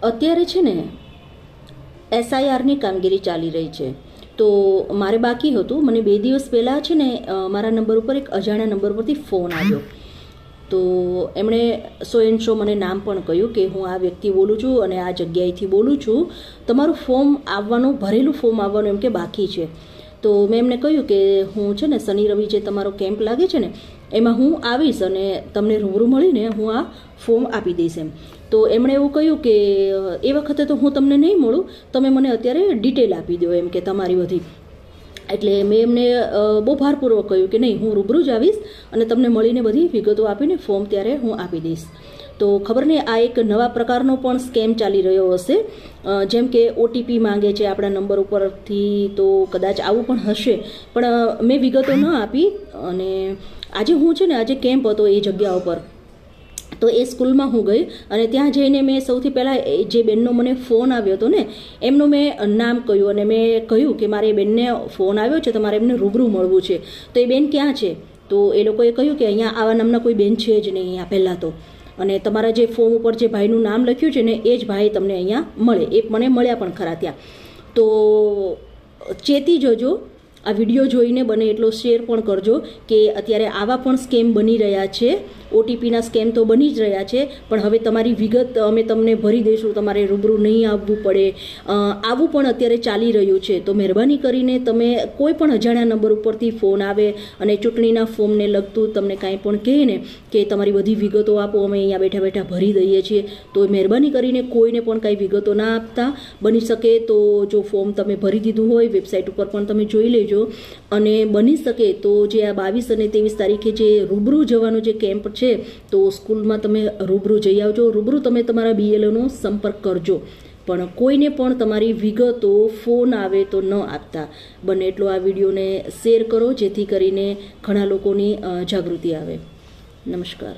અત્યારે છે ને એસઆઈઆરની કામગીરી ચાલી રહી છે. તો મારે બાકી હતું. મને 2 દિવસ પહેલાં છે ને મારા નંબર ઉપર એક અજાણ્યા નંબર પરથી ફોન આવ્યો. તો એમણે સો મને નામ પણ કહ્યું કે હું આ વ્યક્તિ બોલું છું અને આ જગ્યાએથી બોલું છું, તમારું ફોર્મ આવવાનું, ભરેલું ફોર્મ આવવાનું એમ કે બાકી છે. તો મેં એમને કહ્યું કે હું છે ને શનિ રવિ જે તમારો કેમ્પ લાગે છે ને એમાં હું આવીશ અને તમને રૂબરૂ મળીને હું આ ફોર્મ આપી દઈશ એમ. તો એમણે એવું કહ્યું કે એ વખતે તો હું તમને નહીં મળું, તમે મને અત્યારે ડિટેલ આપી દો એમ કે તમારી બધી. એટલે મેં એમને બહુ ભારપૂર્વક કહ્યું કે નહીં, હું રૂબરૂ જ આવીશ અને તમને મળીને બધી વિગતો આપીને ફોર્મ ત્યારે હું આપી દઈશ. તો ખબર નહીં આ એક નવા પ્રકારનો પણ સ્કેમ ચાલી રહ્યો હશે. જેમ કે ઓટીપી માંગે છે આપણા નંબર ઉપરથી, તો કદાચ આવું પણ હશે, પણ મેં વિગતો ન આપી. અને આજે હું છે ને આજે કેમ્પ હતો એ જગ્યા ઉપર, તો એ સ્કૂલમાં હું ગઈ અને ત્યાં જઈને મેં સૌથી પહેલાં જે બેનનો મને ફોન આવ્યો હતો ને એમનું મેં નામ કહ્યું અને મેં કહ્યું કે મારે એ બેનને ફોન આવ્યો છે, તમારે એમને રૂબરૂ મળવું છે. તો એ બેન ક્યાં છે? તો એ લોકોએ કહ્યું કે અહીંયા આવા નામના કોઈ બેન છે જ નહીં અહીંયા પહેલાં તો, અને તમારા જે ફોર્મ ઉપર જે ભાઈનું નામ લખ્યું છે ને એ જ ભાઈ તમને અહીંયા મળે. એ મને મળ્યા પણ ખરા ત્યાં. તો ચેતી જજો, આ વિડીયો જોઈને બને એટલો શેર પણ કરજો કે અત્યારે આવા પણ સ્કેમ બની રહ્યા છે. ઓટીપીના સ્કેમ તો બની જ રહ્યા છે, પણ હવે તમારી વિગત અમે તમને ભરી દઈશું, તમારે રૂબરૂ નહીં આવવું પડે, આવું પણ અત્યારે ચાલી રહ્યું છે. તો મહેરબાની કરીને તમે કોઈ પણ અજાણ્યા નંબર ઉપરથી ફોન આવે અને ચૂંટણીના ફોર્મને લગતું તમને કાંઈ પણ કહે ને કે તમારી બધી વિગતો આપો, અમે અહીંયા બેઠા બેઠા ભરી દઈએ છીએ, તો મહેરબાની કરીને કોઈને પણ કાંઈ વિગતો ના આપતા. બની શકે તો જો ફોર્મ તમે ભરી દીધું હોય વેબસાઇટ ઉપર પણ તમે જોઈ લેજો. અને બની શકે તો જે આ 22 અને 23 તારીખે જે રૂબરૂ જવાનો જે કેમ્પ છે તો સ્કૂલમાં તમે રૂબરૂ જઈ આવજો. રૂબરૂ તમે તમારા BLOનો સંપર્ક કરજો, પણ કોઈને પણ તમારી વિગતો ફોન આવે તો ન આપતા. બને એટલો આ વિડીયોને શેર કરો જેથી કરીને ઘણા લોકોની જાગૃતિ આવે. નમસ્કાર.